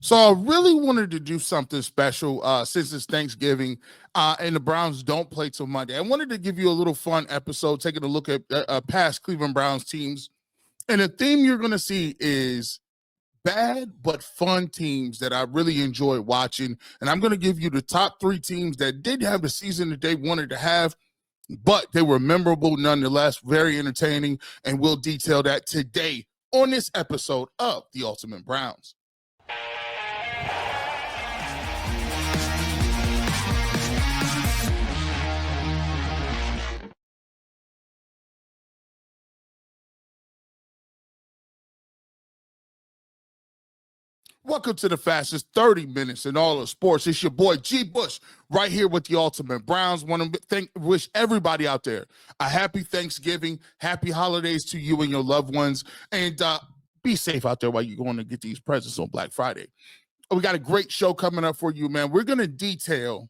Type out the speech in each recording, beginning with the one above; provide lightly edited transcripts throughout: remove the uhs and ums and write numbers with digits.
So I really wanted to do something special since it's Thanksgiving and the Browns don't play till Monday. I wanted to give you a little fun episode, taking a look at past Cleveland Browns teams. And the theme you're going to see is bad but fun teams that I really enjoyed watching. And I'm going to give you the top 3 teams that did have the season that they wanted to have, but they were memorable nonetheless, very entertaining. And we'll detail that today on this episode of The Ultimate Browns. Welcome to the fastest 30 minutes in all of sports. It's your boy G. Bush right here with the Ultimate Browns. Want to wish everybody out there a happy Thanksgiving, happy holidays to you and your loved ones, and be safe out there while you're going to get these presents on Black Friday. We got a great show coming up for you, man. We're going to detail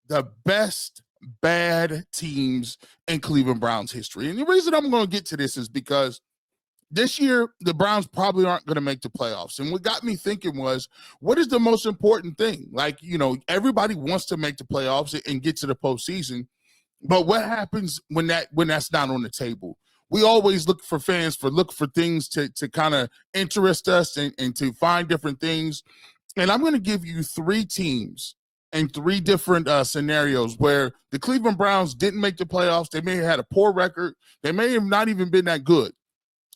the best bad teams in Cleveland Browns history. And the reason I'm going to get to this is because this year, the Browns probably aren't going to make the playoffs. And what got me thinking was, what is the most important thing? Like, everybody wants to make the playoffs and get to the postseason. But what happens when that's not on the table? We always look for things to kind of interest us and to find different things. And I'm going to give you 3 teams and 3 different scenarios where the Cleveland Browns didn't make the playoffs. They may have had a poor record. They may have not even been that good,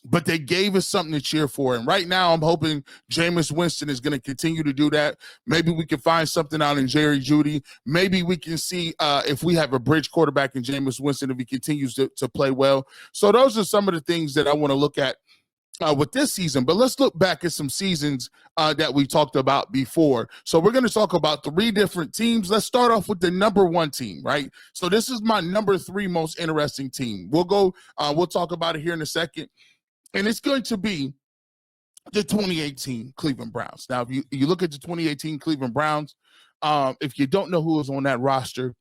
but they gave us something to cheer for. And right now, I'm hoping Jameis Winston is going to continue to do that. Maybe we can find something out in Jerry Jeudy. Maybe we can see if we have a bridge quarterback in Jameis Winston, if he continues to play well. So those are some of the things that I want to look at with this season. But let's look back at some seasons that we talked about before. So we're going to talk about 3 different teams. Let's start off with the number 1 team, right? So this is my number 3 most interesting team. We'll talk about it here in a second. And it's going to be the 2018 Cleveland Browns. Now, if you look at the 2018 Cleveland Browns, if you don't know who was on that roster,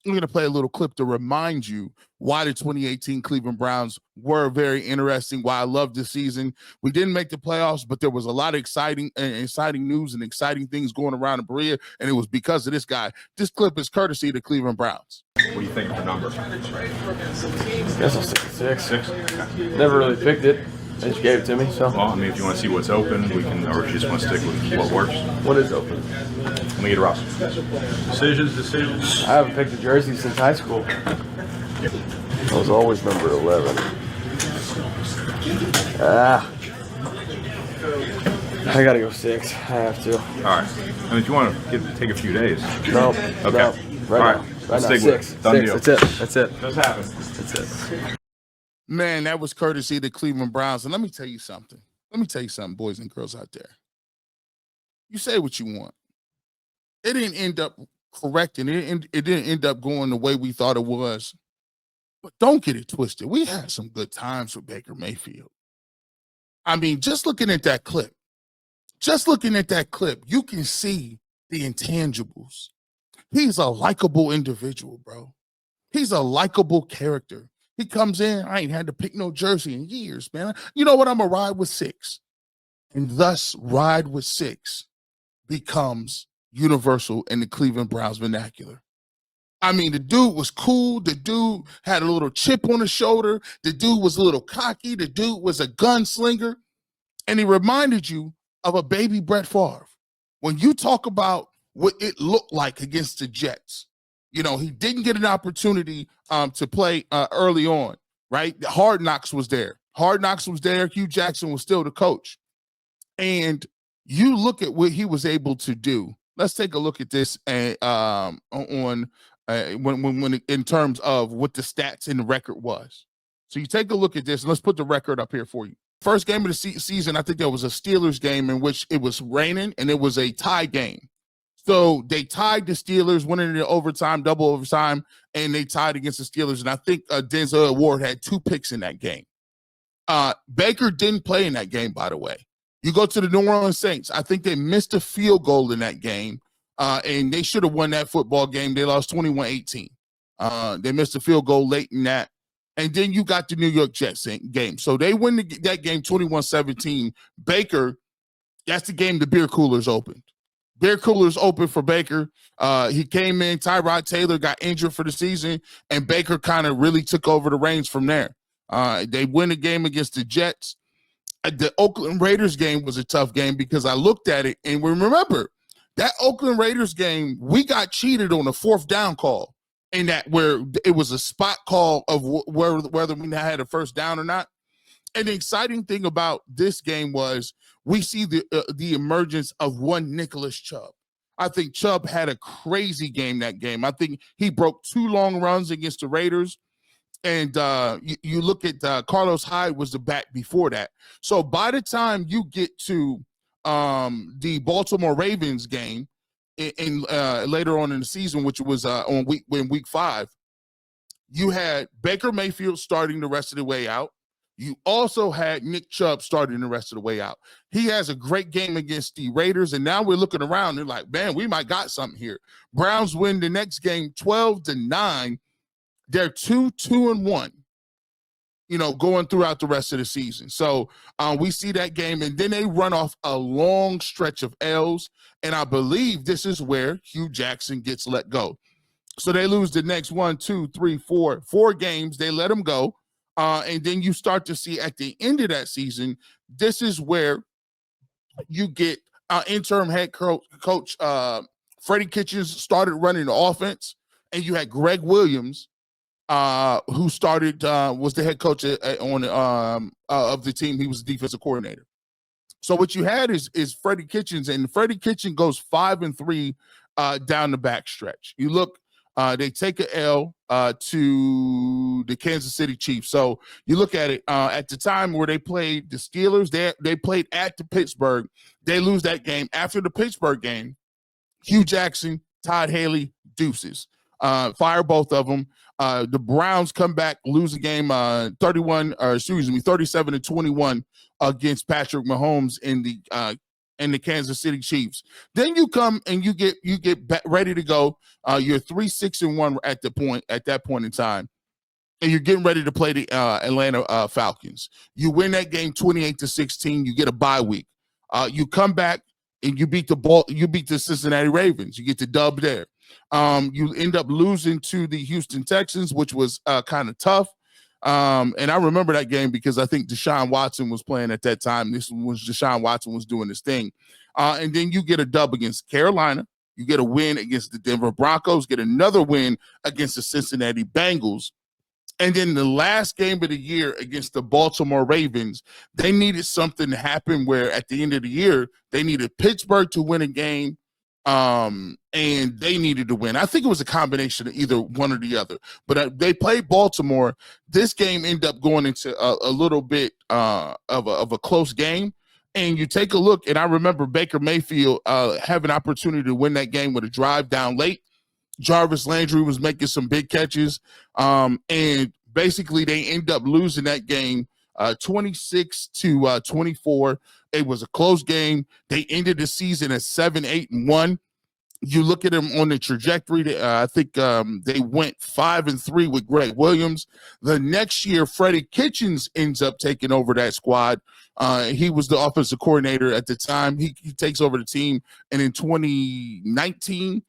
I'm going to play a little clip to remind you why the 2018 Cleveland Browns were very interesting, why I loved this season. We didn't make the playoffs, but there was a lot of exciting news and exciting things going around in Berea, and it was because of this guy. This clip is courtesy of the Cleveland Browns. What do you think of the number? I guess I'll stick with 6. Never really picked it. They just gave it to me. So. Well, I mean, if you want to see what's open, we can, or you just want to stick with what works. What is open? Let me get a roster. Decisions. I haven't picked a jersey since high school. I was always number 11. I gotta go 6. I have to. All right. I mean, if you want to take a few days. No. Okay. No. Right now. Right now, Stick 6. with it. Done deal. That's it. Just happen. That's it. Man, that was courtesy of the Cleveland Browns. And let me tell you something. Boys and girls out there. You say what you want. It didn't end up correct, and it didn't end up going the way we thought it was. But don't get it twisted. We had some good times with Baker Mayfield. I mean, just looking at that clip, you can see the intangibles. He's a likable individual, bro. He's a likable character. He comes in, I ain't had to pick no jersey in years, man. You know what? I'm going to ride with 6. And thus, ride with 6 becomes universal in the Cleveland Browns vernacular. I mean, the dude was cool. The dude had a little chip on his shoulder. The dude was a little cocky. The dude was a gunslinger. And he reminded you of a baby Brett Favre. When you talk about what it looked like against the Jets, he didn't get an opportunity to play early on, right? Hard Knocks was there. Hue Jackson was still the coach. And you look at what he was able to do. Let's take a look at this when in terms of what the stats in the record was. So you take a look at this, and let's put the record up here for you. First game of the season, I think there was a Steelers game in which it was raining, and it was a tie game. So they tied the Steelers, went into overtime, double overtime, and they tied against the Steelers. And I think Denzel Ward had 2 picks in that game. Baker didn't play in that game, by the way. You go to the New Orleans Saints. I think they missed a field goal in that game, and they should have won that football game. They lost 21-18. They missed a field goal late in that. And then you got the New York Jets game. So they win that game 21-17. Baker That's the game the beer coolers opened. Beer coolers open for Baker. He came in. Tyrod Taylor got injured for the season, and Baker kind of really took over the reins from there. They win a game against the Jets. The Oakland Raiders game was a tough game because I looked at it, and we remember that Oakland Raiders game, we got cheated on a 4th down call, in that where it was a spot call of whether we had a first down or not. And the exciting thing about this game was we see the emergence of one Nicholas Chubb. I think Chubb had a crazy game that game. I think he broke 2 long runs against the Raiders. And you look at Carlos Hyde was the back before that. So by the time you get to the Baltimore Ravens game in later on in the season, which was in week 5, you had Baker Mayfield starting the rest of the way out. You also had Nick Chubb starting the rest of the way out. He has a great game against the Raiders, and now we're looking around and like, man, we might got something here. Browns win the next game 12-9. They're 2-1, going throughout the rest of the season. So we see that game, and then they run off a long stretch of L's, and I believe this is where Hue Jackson gets let go. So they lose the next 4 games. They let him go. And then you start to see at the end of that season, this is where you get interim head coach Freddie Kitchens started running the offense, and you had Greg Williams, who started was the head coach of the team. He was the defensive coordinator. So what you had is Freddie Kitchens, and Freddie Kitchens goes 5-3 down the back stretch. You look. They take an L to the Kansas City Chiefs. So you look at it at the time where they played the Steelers, they played at the Pittsburgh. They lose that game. After the Pittsburgh game, Hue Jackson, Todd Haley, deuces. Fire both of them. The Browns come back, lose the game 37-21 against Patrick Mahomes in the Kansas City Chiefs. Then you come and you get ready to go. You're 3-6-1 at that point in time, and you're getting ready to play the Atlanta Falcons. You win that game 28-16. You get a bye week. You come back and you beat the Cincinnati Ravens. You get the dub there. You end up losing to the Houston Texans, which was kind of tough. And I remember that game because I think Deshaun Watson was playing at that time. This was Deshaun Watson was doing his thing. And then you get a dub against Carolina. You get a win against the Denver Broncos, get another win against the Cincinnati Bengals. And then the last game of the year against the Baltimore Ravens, they needed something to happen where at the end of the year, they needed Pittsburgh to win a game. And they needed to win. I think it was a combination of either one or the other, but they played Baltimore. This game ended up going into a little bit of a close game. And you take a look, and I remember Baker Mayfield have an opportunity to win that game with a drive down late. Jarvis Landry was making some big catches, and basically they end up losing that game 26-24. It was a close game. They ended the season at 7-8-1. You look at them on the trajectory. I think they went 5-3 with Greg Williams. The next year, Freddie Kitchens ends up taking over that squad. He was the offensive coordinator at the time. He takes over the team, and in 2019,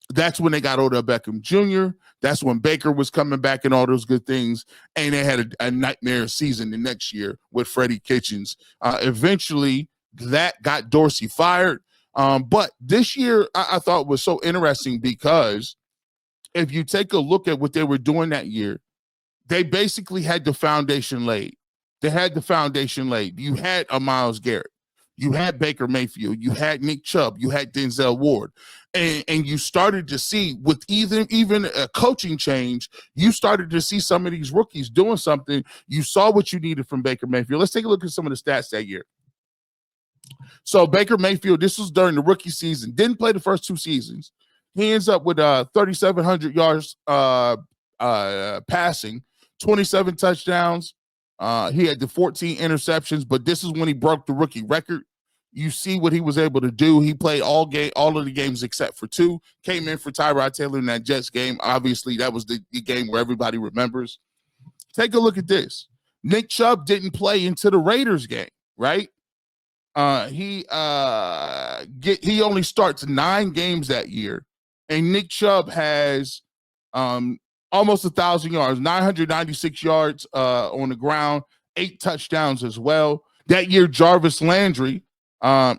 that's when they got Odell Beckham Jr. That's when Baker was coming back and all those good things. And they had a nightmare season the next year with Freddie Kitchens. Eventually, that got Dorsey fired. But this year, I thought was so interesting because if you take a look at what they were doing that year, they basically had the foundation laid. They had the foundation laid. You had a Myles Garrett. You had Baker Mayfield. You had Nick Chubb. You had Denzel Ward. And you started to see with even a coaching change, you started to see some of these rookies doing something. You saw what you needed from Baker Mayfield. Let's take a look at some of the stats that year. So Baker Mayfield, this was during the rookie season, didn't play the first 2 seasons. He ends up with 3,700 yards passing, 27 touchdowns. He had the 14 interceptions, but this is when he broke the rookie record. You see what he was able to do. He played all of the games except for 2. Came in for Tyrod Taylor in that Jets game. Obviously, that was the game where everybody remembers. Take a look at this. Nick Chubb didn't play into the Raiders game, right? He only starts 9 games that year, and Nick Chubb has almost 1,000 yards, 996 yards on the ground, 8 touchdowns as well. That year, Jarvis Landry,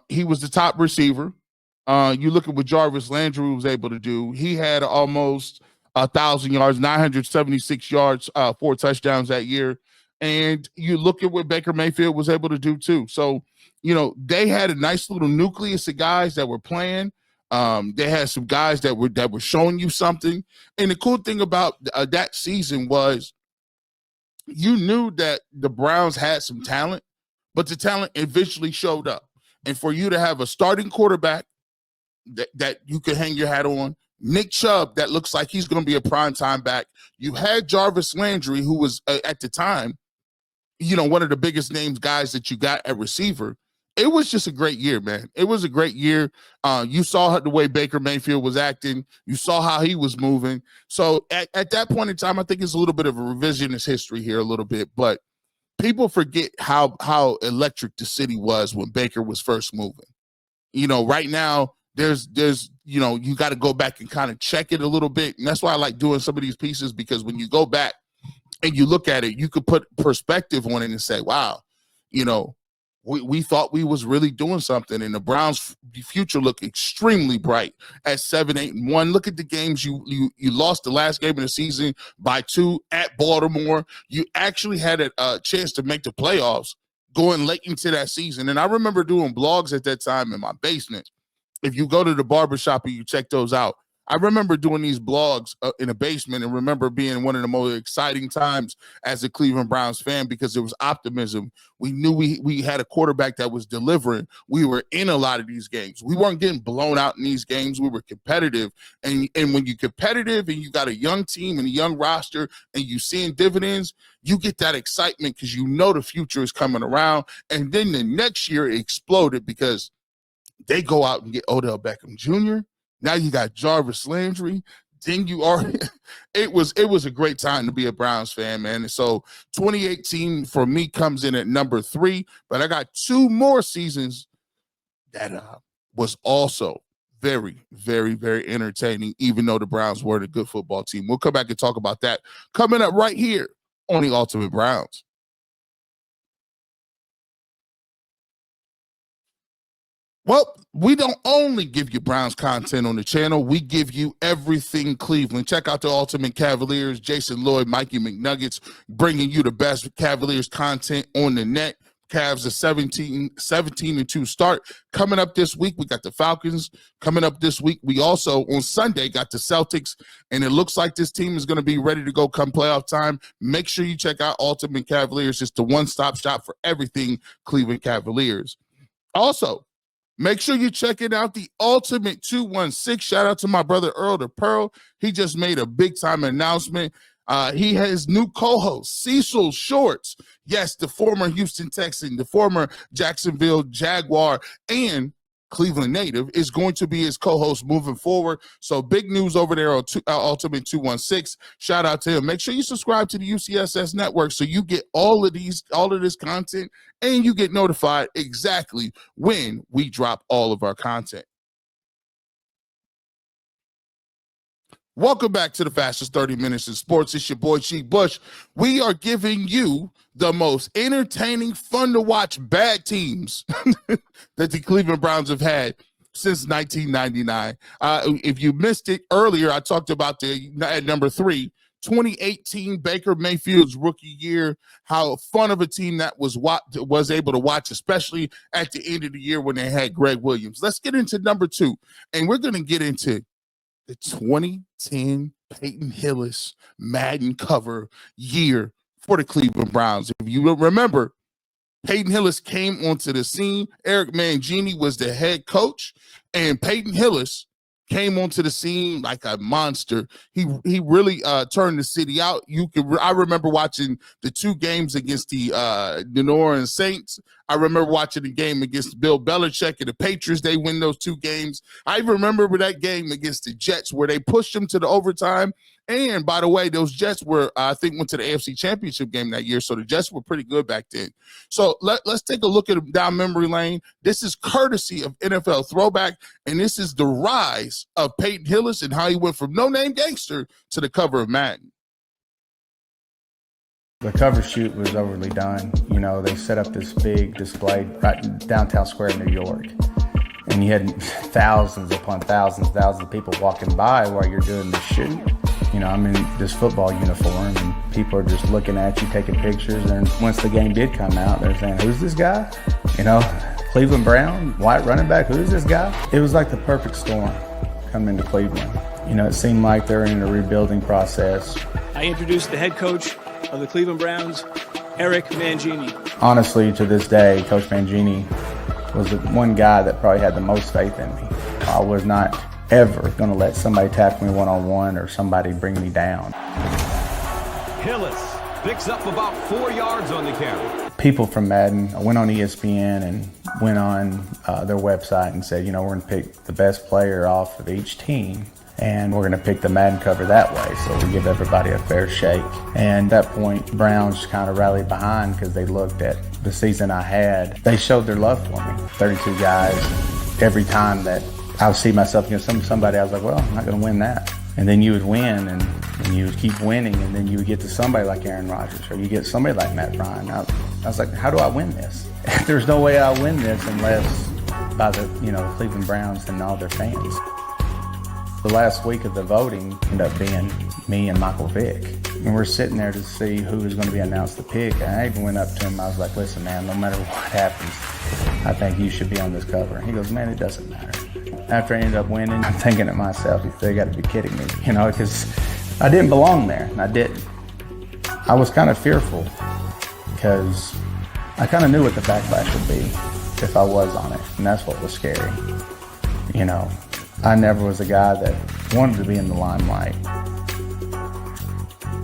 he was the top receiver. You look at what Jarvis Landry was able to do. He had almost 1,000 yards, 976 yards, 4 touchdowns that year. And you look at what Baker Mayfield was able to do too. So, they had a nice little nucleus of guys that were playing. They had some guys that were showing you something. And the cool thing about that season was you knew that the Browns had some talent, but the talent eventually showed up. And for you to have a starting quarterback that you could hang your hat on, Nick Chubb, that looks like he's going to be a primetime back. You had Jarvis Landry, who was at the time, one of the biggest names guys that you got at receiver. It was just a great year, man. It was a great year. You saw the way Baker Mayfield was acting. You saw how he was moving. So at that point in time, I think it's a little bit of a revisionist history here a little bit, but people forget how electric the city was when Baker was first moving. Right now, there's you got to go back and kind of check it a little bit. And that's why I like doing some of these pieces, because when you go back and you look at it, you could put perspective on it and say, wow, we thought we was really doing something, and the Browns' future looked extremely bright at 7-8-1. Look at the games you lost the last game of the season by 2 at Baltimore. You actually had a chance to make the playoffs going late into that season. And I remember doing blogs at that time in my basement. If you go to the barbershop and you check those out, I remember doing these blogs in a basement, and remember being one of the most exciting times as a Cleveland Browns fan, because there was optimism. We knew we had a quarterback that was delivering. We were in a lot of these games. We weren't getting blown out in these games. We were competitive. And when you're competitive and you got a young team and a young roster and you seeing dividends, you get that excitement because the future is coming around. And then the next year it exploded because they go out and get Odell Beckham Jr. Now you got Jarvis Landry. Then it was a great time to be a Browns fan, man. And so 2018 for me comes in at number 3, but I got 2 more seasons that was also very, very, very entertaining, even though the Browns weren't a good football team. We'll come back and talk about that coming up right here on the Ultimate Browns. Well, we don't only give you Browns content on the channel. We give you everything Cleveland. Check out the Ultimate Cavaliers, Jason Lloyd, Mikey McNuggets, bringing you the best Cavaliers content on the net. Cavs a 17-2 start. Coming up this week, we got the Falcons. Coming up this week, we also, on Sunday, got the Celtics, and it looks like this team is going to be ready to go come playoff time. Make sure you check out Ultimate Cavaliers. It's the one-stop shop for everything Cleveland Cavaliers. Also, make sure you checking out the Ultimate 216. Shout out to my brother Earl the Pearl. He just made a big-time announcement. He has new co-host, Cecil Shorts. Yes, the former Houston Texan, the former Jacksonville Jaguar, and Cleveland native is going to be his co-host moving forward. So big news over there on Ultimate 216. Shout out to him. Make sure you subscribe to the UCSS network so you get all of this content, and you get notified exactly when we drop all of our content. Welcome back to the fastest 30 minutes in sports. It's your boy G Bush. We are giving you the most entertaining, fun to watch bad teams that the Cleveland Browns have had since 1999. If you missed it earlier, I talked about at number 3, 2018 Baker Mayfield's rookie year, how fun of a team that was able to watch, especially at the end of the year when they had Greg Williams. Let's get into number 2, and we're going to get into the 2010 Peyton Hillis Madden cover year for the Cleveland Browns. If you remember, Peyton Hillis came onto the scene. Eric Mangini was the head coach, and Peyton Hillis came onto the scene like a monster. He really turned the city out. I remember watching the 2 games against the New Orleans Saints. I remember watching the game against Bill Belichick and the Patriots. They win those 2 games. I remember that game against the Jets where they pushed them to the overtime. And by the way, those Jets were, I think, went to the AFC Championship game that year. So the Jets were pretty good back then. So let's take a look at down memory lane. This is courtesy of NFL Throwback. And this is the rise of Peyton Hillis and how he went from no-name gangster to the cover of Madden. The cover shoot was overly done. You know, they set up this big display right in downtown square in New York. And you had thousands upon thousands of people walking by while you're doing the shoot. You know, I'm in this football uniform and people are just looking at you, taking pictures. And once the game did come out, they're saying, who's this guy? You know, Cleveland Brown, white running back, who's this guy? It was like the perfect storm coming into Cleveland. You know, it seemed like they're in a rebuilding process. I introduced the head coach of the Cleveland Browns, Eric Mangini. Honestly, to this day, Coach Mangini was the one guy that probably had the most faith in me. I was not ever going to let somebody tackle me one-on-one or somebody bring me down. Hillis picks up about 4 yards on the carry. People from Madden went on ESPN and went on their website and said, you know, we're going to pick the best player off of each team and we're going to pick the Madden cover that way, so we give everybody a fair shake. And at that point, Browns kind of rallied behind because they looked at the season I had. They showed their love for me. 32 guys. Every time that I would see myself against somebody, I was like, well, I'm not going to win that. And then you would win, and you would keep winning, and then you would get to somebody like Aaron Rodgers, or you get somebody like Matt Ryan. I was like, how do I win this? There's no way I'll win this unless by the Cleveland Browns and all their fans. The last week of the voting ended up being me and Michael Vick. And we're sitting there to see who was going to be announced the pick. And I even went up to him. I was like, listen, man, no matter what happens, I think you should be on this cover. He goes, man, it doesn't matter. After I ended up winning, I'm thinking to myself, they got to be kidding me, because I didn't belong there, and I didn't. I was kind of fearful because I kind of knew what the backlash would be if I was on it, and that's what was scary. I never was a guy that wanted to be in the limelight.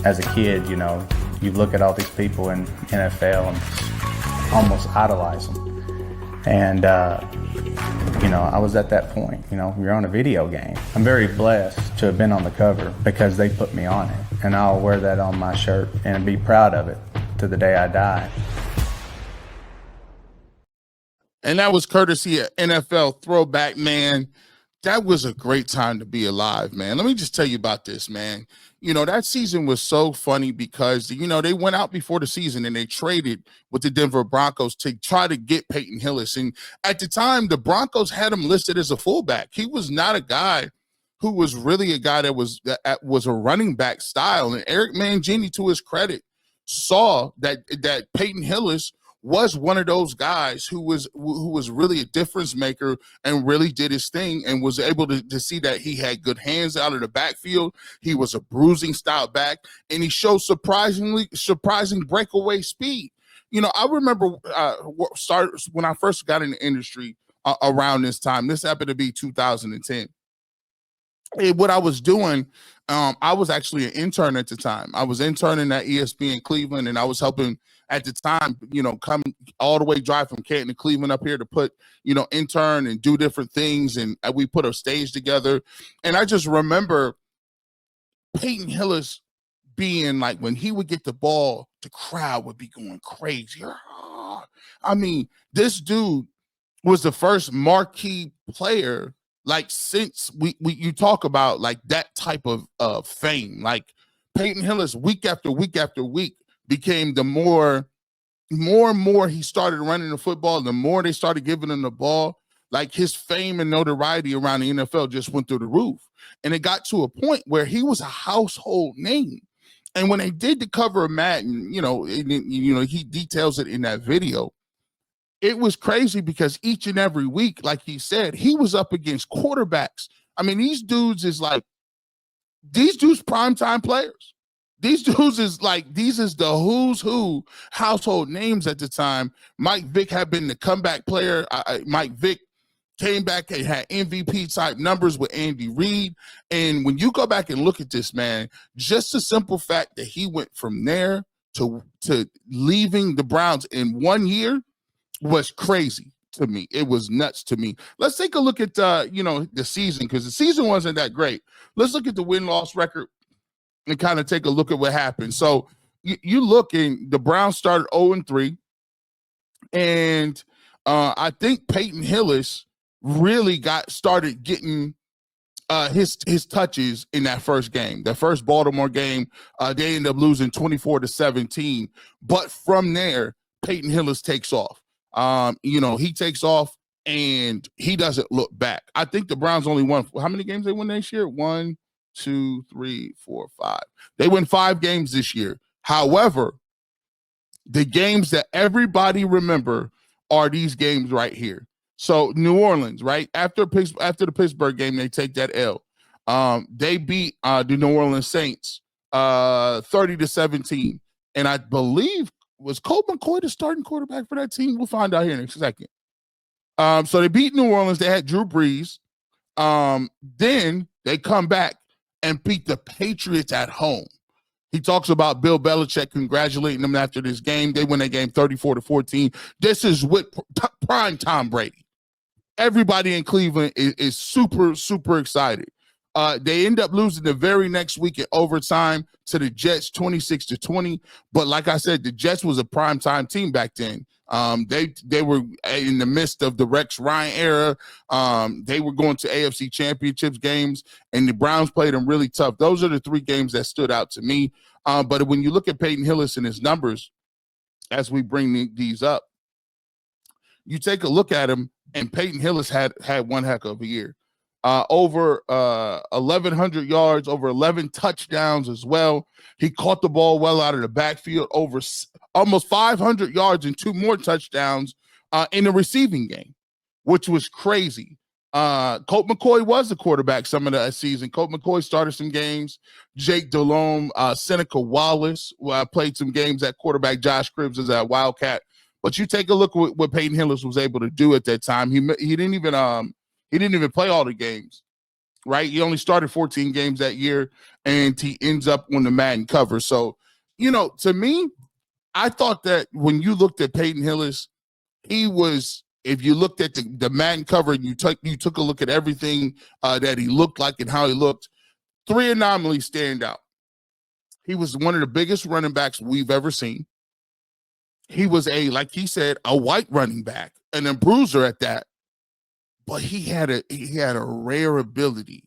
As a kid, you look at all these people in NFL and almost idolize them. And, I was at that point, you're on a video game. I'm very blessed to have been on the cover because they put me on it. And I'll wear that on my shirt and be proud of it to the day I die. And that was courtesy of NFL Throwback, man. That was a great time to be alive, man. Let me just tell you about this, man. That season was so funny because, they went out before the season and they traded with the Denver Broncos to try to get Peyton Hillis. And at the time, the Broncos had him listed as a fullback. He was not a guy who was really a guy that was a running back style. And Eric Mangini, to his credit, saw that Peyton Hillis was one of those guys who was really a difference maker and really did his thing and was able to see that he had good hands out of the backfield. He was a bruising style back, and he showed surprising breakaway speed. I remember when I first got in the industry around this time. This happened to be 2010. What I was doing, I was actually an intern at the time. I was interning at ESPN Cleveland, and I was helping at the time, come all the way drive from Canton to Cleveland up here to put, intern and do different things. And we put a stage together. And I just remember Peyton Hillis being like, when he would get the ball, the crowd would be going crazy. I mean, this dude was the first marquee player, like, since you talk about like that type of fame. Like Peyton Hillis, week after week after week, became the more and more he started running the football, the more they started giving him the ball. Like, his fame and notoriety around the NFL just went through the roof. And it got to a point where he was a household name. And when they did the cover of Madden, he details it in that video. It was crazy because each and every week, like he said, he was up against quarterbacks. I mean, these dudes primetime players. These dudes is the who's who household names at the time. Mike Vick had been the comeback player. Mike Vick came back and had MVP type numbers with Andy Reid. And when you go back and look at this, man, just the simple fact that he went from there to leaving the Browns in 1 year was crazy to me. It was nuts to me. Let's take a look at the season, because the season wasn't that great. Let's look at the win-loss record and kind of take a look at what happened. So you look, and the Browns started 0-3, and I think Peyton Hillis really started getting his touches in that first game. The first Baltimore game, they ended up losing 24-17. But from there, Peyton Hillis takes off. He takes off and he doesn't look back. I think the Browns only won, how many games they won this year? 1, 2, 3, 4, 5. They win 5 games this year. However, the games that everybody remember are these games right here. So New Orleans, right after the Pittsburgh game, they take that L. They beat the New Orleans Saints 30-17, and I believe was Colt McCoy the starting quarterback for that team. We'll find out here in a second. So they beat New Orleans. They had Drew Brees. Then they come back and beat the Patriots at home. He talks about Bill Belichick congratulating them after this game. They win that game 34-14. This is with prime Tom Brady. Everybody in Cleveland is super, super excited. They end up losing the very next week in overtime to the Jets 26-20. But like I said, the Jets was a primetime team back then. They were in the midst of the Rex Ryan era. They were going to AFC Championships games, and the Browns played them really tough. Those are the 3 games that stood out to me. But when you look at Peyton Hillis and his numbers, as we bring these up, you take a look at him, and Peyton Hillis had one heck of a year. Over 1,100 yards, over 11 touchdowns as well. He caught the ball well out of the backfield, over almost 500 yards and 2 more touchdowns in the receiving game, which was crazy. Colt McCoy was the quarterback some of the season. Colt McCoy started some games. Jake Delhomme, Seneca Wallace played some games at quarterback. Josh Cribbs is at Wildcat. But you take a look at what Peyton Hillis was able to do at that time. He didn't even play all the games, right? He only started 14 games that year, and he ends up on the Madden cover. So, to me, I thought that when you looked at Peyton Hillis, he was, if you looked at the Madden cover and you took a look at everything that he looked like and how he looked, 3 anomalies stand out. He was one of the biggest running backs we've ever seen. He was like he said, a white running back, and a bruiser at that. But he had a rare ability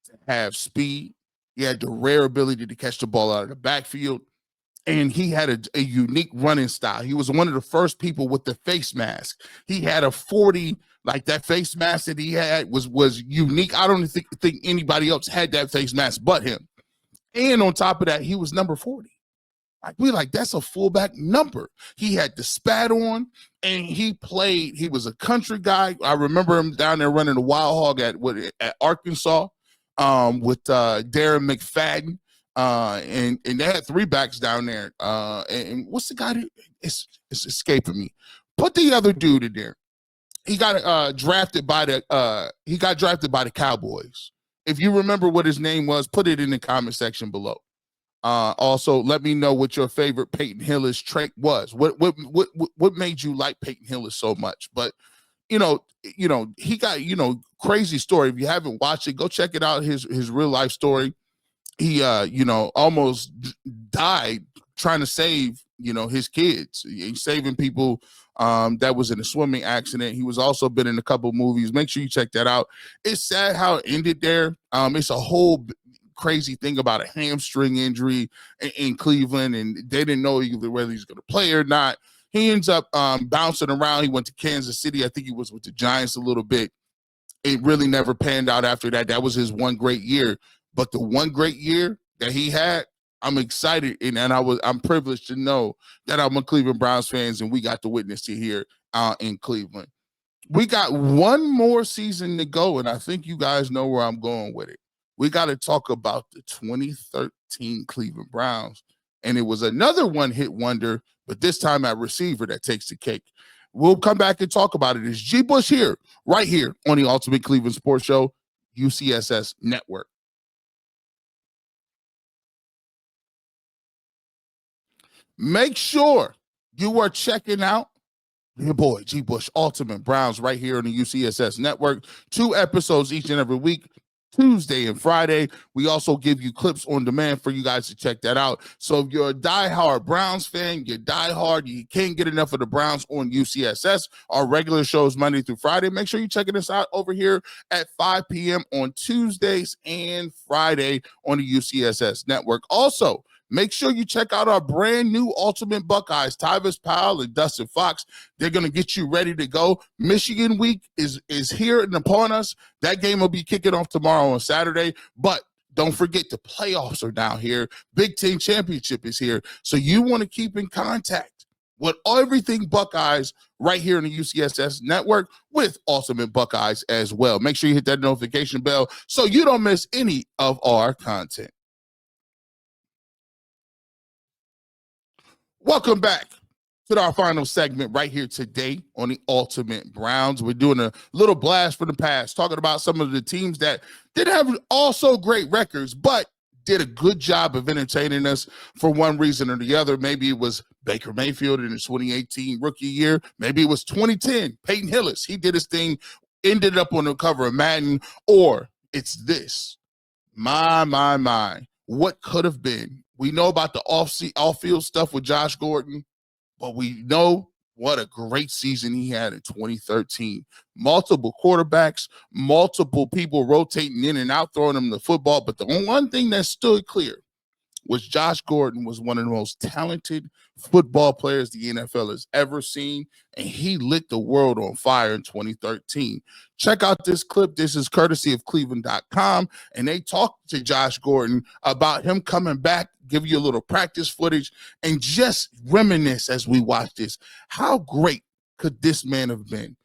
to have speed. He had the rare ability to catch the ball out of the backfield. And he had a unique running style. He was one of the first people with the face mask. He had a 40, like that face mask that he had was unique. I don't think anybody else had that face mask but him. And on top of that, he was number 40. That's a fullback number. He had the spat on, and he was a country guy. I remember him down there running the Wild Hog at Arkansas with Darren McFadden. And they had 3 backs down there. And what's the guy it's escaping me. Put the other dude in there. He got drafted by the Cowboys. If you remember what his name was, put it in the comment section below. Also, let me know what your favorite Peyton Hillis trait was. What made you like Peyton Hillis so much? But he got crazy story. If you haven't watched it, go check it out. His real life story. He almost died trying to save his kids. He's saving people that was in a swimming accident. He was also been in a couple movies. Make sure you check that out. It's sad how it ended there. It's a whole crazy thing about a hamstring injury in Cleveland, and they didn't know either whether he's going to play or not. He ends up bouncing around. He went to Kansas City. I think he was with the Giants a little bit. It really never panned out after that. That was his one great year. But the one great year that he had, I'm excited, and I'm privileged to know that I'm a Cleveland Browns fan, and we got to witness it here in Cleveland. We got one more season to go, and I think you guys know where I'm going with it. We got to talk about the 2013 Cleveland Browns, and it was another one-hit wonder, but this time at receiver that takes the cake. We'll come back and talk about it. It's G. Bush here, right here on the Ultimate Cleveland Sports Show, UCSS Network. Make sure you are checking out your boy G Bush, Ultimate Browns, right here on the UCSS Network. 2 episodes each and every week, Tuesday and Friday. We also give you clips on demand for you guys to check that out. So if you're a diehard Browns fan, you're diehard, you can't get enough of the Browns on UCSS, our regular shows Monday through Friday. Make sure you're checking us out over here at 5 p.m. on Tuesdays and Friday on the UCSS Network. Also, make sure you check out our brand new Ultimate Buckeyes, Tyvis Powell and Dustin Fox. They're going to get you ready to go. Michigan week is here and upon us. That game will be kicking off tomorrow on Saturday, but don't forget the playoffs are down here. Big Ten Championship is here. So you want to keep in contact with everything Buckeyes right here in the UCSS Network with Ultimate Buckeyes as well. Make sure you hit that notification bell so you don't miss any of our content. Welcome back to our final segment right here today on the Ultimate Browns. We're doing a little blast from the past, talking about some of the teams that didn't have also great records, but did a good job of entertaining us for one reason or the other. Maybe it was Baker Mayfield in his 2018 rookie year. Maybe it was 2010, Peyton Hillis. He did his thing, ended up on the cover of Madden. Or it's this. My. What could have been? We know about the off-field stuff with Josh Gordon, but we know what a great season he had in 2013. Multiple quarterbacks, multiple people rotating in and out, throwing him the football. But the one thing that stood clear was Josh Gordon was one of the most talented football players the NFL has ever seen, and he lit the world on fire in 2013. Check out this clip. This is courtesy of Cleveland.com, and they talked to Josh Gordon about him coming back, give you a little practice footage, and just reminisce as we watch this. How great could this man have been?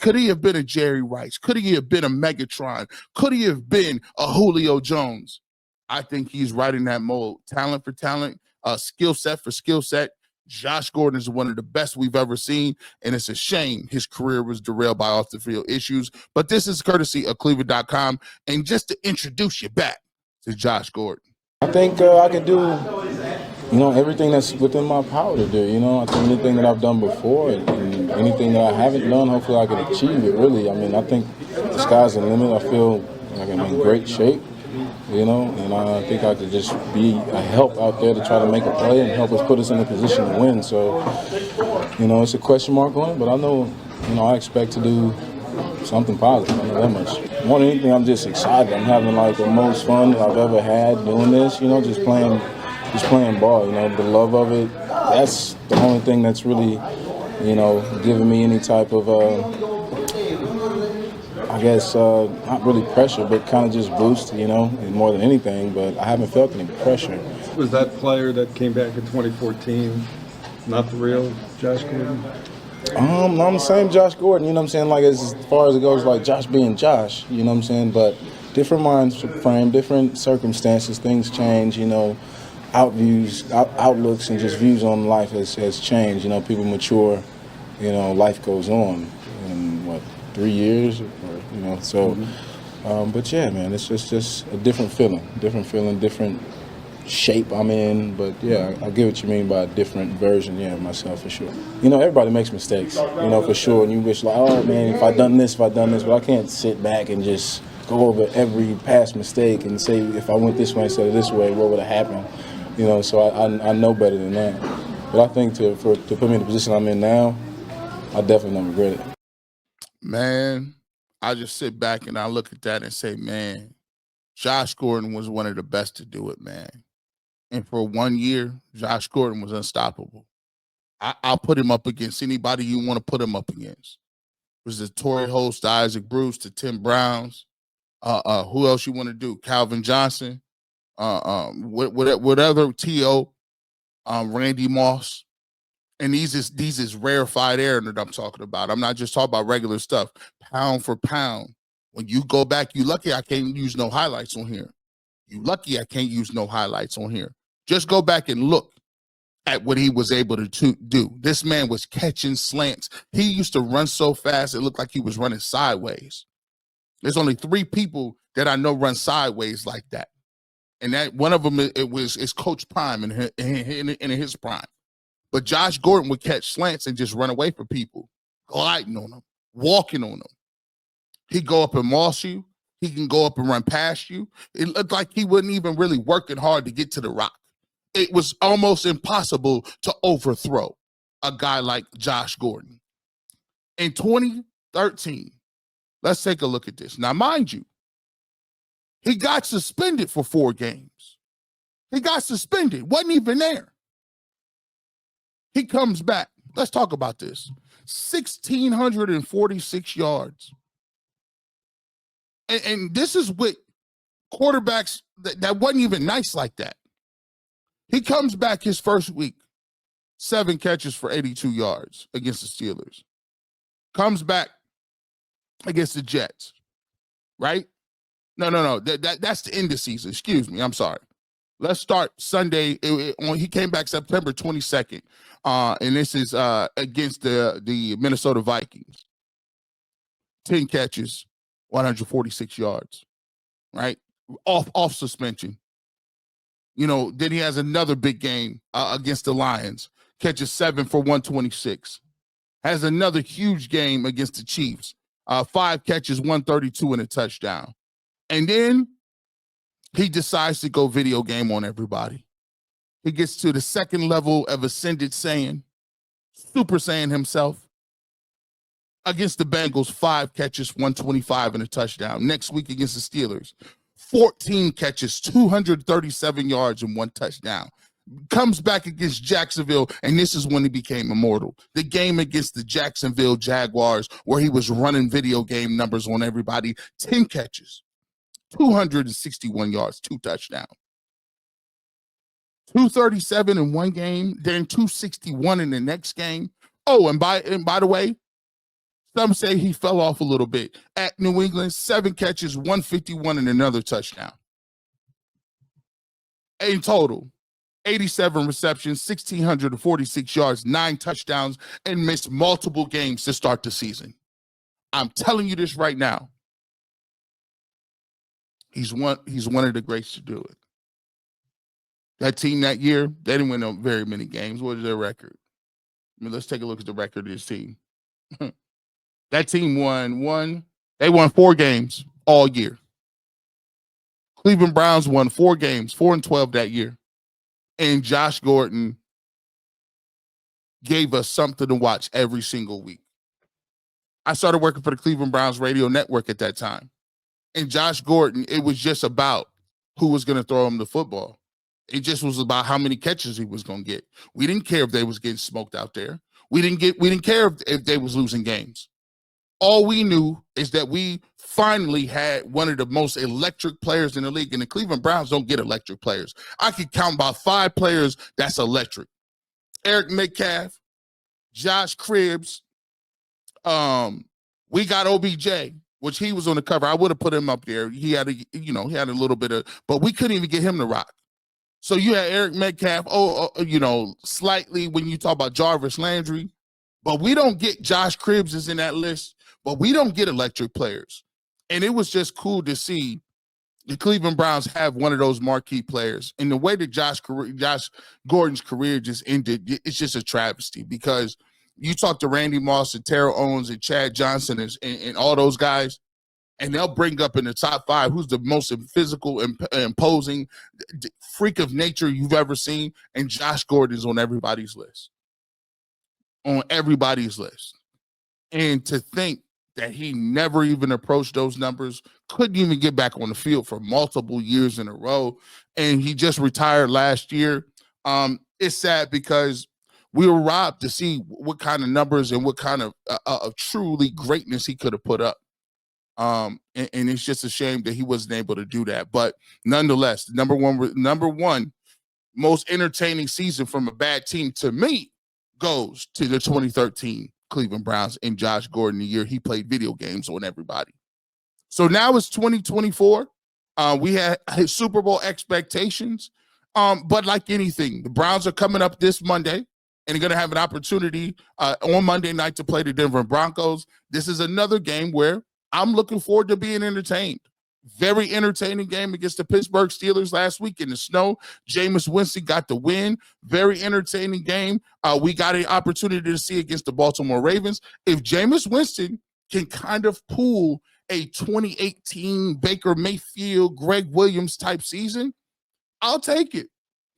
Could he have been a Jerry Rice? Could he have been a Megatron? Could he have been a Julio Jones? I think he's right in that mold. Talent for talent, skill set for skill set. Josh Gordon is one of the best we've ever seen, and it's a shame his career was derailed by off-the-field issues. But this is courtesy of Cleveland.com, and just to introduce you back to Josh Gordon. I think I can do, everything that's within my power to do. I think anything that I've done before and anything that I haven't done, hopefully I can achieve it, really. I think the sky's the limit. I feel like I'm in great shape. And I think I could just be a help out there to try to make a play and help us put us in a position to win. So, it's a question mark on it, but I know, I expect to do something positive. I know that much. More than anything, I'm just excited. I'm having like the most fun that I've ever had doing this, just playing ball, the love of it. That's the only thing that's really, giving me any type of, not really pressure, but kind of just boost, more than anything. But I haven't felt any pressure. Was that player that came back in 2014 not the real Josh Gordon? I'm the same Josh Gordon, like as far as it goes, like Josh being Josh, but different mind frame, different circumstances, things change, outlooks and just views on life has changed, people mature, life goes on in 3 years, but yeah, man, it's just a different feeling, different shape I'm in, but yeah, I get what you mean by a different version, of myself for sure. Everybody makes mistakes, for sure, and you wish like, oh man, if I done this, but I can't sit back and just go over every past mistake and say if I went this way instead of this way, what would have happened, so I know better than that. But I think to put me in the position I'm in now, I definitely don't regret it. Man, I just sit back and I look at that and say, man, Josh Gordon was one of the best to do it, man. And for 1 year, Josh Gordon was unstoppable. I'll put him up against anybody you want to put him up against. It was the Torrey Host, Isaac Bruce, the Tim Browns. Who else you want to do? Calvin Johnson. Whatever T.O. Randy Moss. And these is rarefied air that I'm talking about. I'm not just talking about regular stuff. Pound for pound. When you go back, you lucky I can't use no highlights on here. You lucky I can't use no highlights on here. Just go back and look at what he was able to do. This man was catching slants. He used to run so fast it looked like he was running sideways. There's only 3 people that I know run sideways like that. And that one of them is Coach Prime in his prime. But Josh Gordon would catch slants and just run away from people. gliding on them, walking on them. He go up and moss you. He can go up and run past you. It looked like he wasn't even really working hard to get to the rock. It was almost impossible to overthrow a guy like Josh Gordon. In 2013, let's take a look at this. Now, mind you, he got suspended for 4 games. He got suspended, wasn't even there. He comes back. Let's talk about this. 1,646 yards. And this is with quarterbacks that wasn't even nice like that. He comes back his first week, 7 catches for 82 yards against the Steelers. Comes back against the Jets, right? No. That's the end of the season. Excuse me. I'm sorry. Let's start Sunday. He came back September 22nd, and this is against the Minnesota Vikings. 10 catches, 146 yards, right? Off suspension. You know, then he has another big game against the Lions. Catches 7 for 126. Has another huge game against the Chiefs. 5 catches, 132 and a touchdown. And then he decides to go video game on everybody. He gets to the second level of Ascended Saiyan, Super Saiyan himself. Against the Bengals, 5 catches, 125 and a touchdown. Next week against the Steelers, 14 catches, 237 yards and 1 touchdown. Comes back against Jacksonville, and this is when he became immortal. The game against the Jacksonville Jaguars, where he was running video game numbers on everybody. 10 catches, 261 yards, 2 touchdowns. 237 in one game, then 261 in the next game. Oh, and by the way, some say he fell off a little bit. At New England, 7 catches, 151 and another touchdown. In total, 87 receptions, 1,646 yards, 9 touchdowns, and missed multiple games to start the season. I'm telling you this right now. He's one of the greats to do it. That team that year, they didn't win very many games. What is their record? I mean, let's take a look at the record of this team. That team they won 4 games all year. Cleveland Browns won 4 games, 4-12 that year. And Josh Gordon gave us something to watch every single week. I started working for the Cleveland Browns radio network at that time. And Josh Gordon, it was just about who was going to throw him the football. It just was about how many catches he was going to get. We didn't care if they was getting smoked out there. We didn't care if they was losing games. All we knew is that we finally had one of the most electric players in the league, and the Cleveland Browns don't get electric players. I could count about 5 players that's electric. Eric Metcalf, Josh Cribbs, we got OBJ, which he was on the cover. I would have put him up there. He had a little bit of, but we couldn't even get him to rock. So you had Eric Metcalf, slightly when you talk about Jarvis Landry, but we don't get Josh Cribbs is in that list. But we don't get electric players. And it was just cool to see the Cleveland Browns have one of those marquee players. And the way that Josh Gordon's career just ended, it's just a travesty, because you talk to Randy Moss and Terrell Owens and Chad Johnson and all those guys, and they'll bring up in the top 5 who's the most physical, imposing freak of nature you've ever seen, and Josh Gordon's on everybody's list. On everybody's list. And to think that he never even approached those numbers, couldn't even get back on the field for multiple years in a row, and he just retired last year. It's sad because we were robbed to see what kind of numbers and what kind of truly greatness he could have put up. And it's just a shame that he wasn't able to do that. But nonetheless, number one most entertaining season from a bad team to me goes to the 2013 Cleveland Browns and Josh Gordon, the year he played video games on everybody. So now it's 2024. We had Super Bowl expectations. But like anything, the Browns are coming up this Monday, and they're going to have an opportunity on Monday night to play the Denver Broncos. This is another game where I'm looking forward to being entertained, Very entertaining game against the Pittsburgh Steelers last week in the snow. Jameis Winston got the win. Very entertaining game. We got an opportunity to see against the Baltimore Ravens. If Jameis Winston can kind of pull a 2018 Baker Mayfield, Greg Williams type season, I'll take it.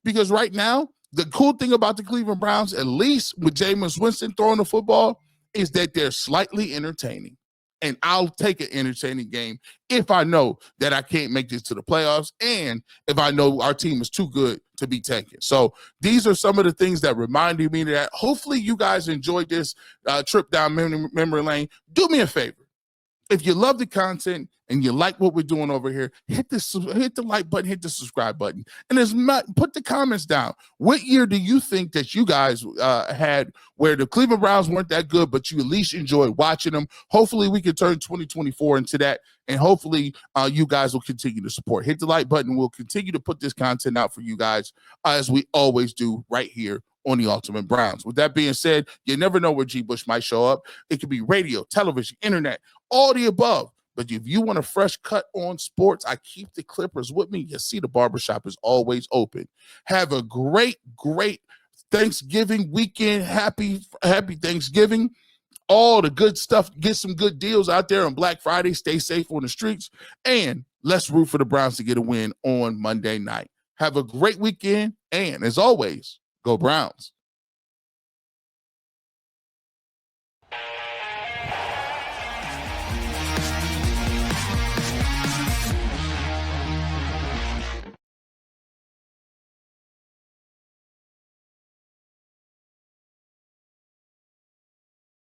Because right now, the cool thing about the Cleveland Browns, at least with Jameis Winston throwing the football, is that they're slightly entertaining. And I'll take an entertaining game if I know that I can't make this to the playoffs and if I know our team is too good to be taken. So these are some of the things that reminded me of that. Hopefully you guys enjoyed this trip down memory lane. Do me a favor. If you love the content and you like what we're doing over here, hit the like button, hit the subscribe button, and put the comments down. What year do you think that you guys had where the Cleveland Browns weren't that good, but you at least enjoyed watching them? Hopefully we can turn 2024 into that, and hopefully you guys will continue to support. Hit the like button. We'll continue to put this content out for you guys as we always do right here on the Ultimate Browns. With that being said, you never know where G. Bush might show up. It could be radio, television, internet, all the above. But if you want a fresh cut on sports, I keep the Clippers with me. You see, the barbershop is always open. Have a great, great Thanksgiving weekend. Happy Thanksgiving. All the good stuff. Get some good deals out there on Black Friday. Stay safe on the streets. And let's root for the Browns to get a win on Monday night. Have a great weekend. And as always, go Browns.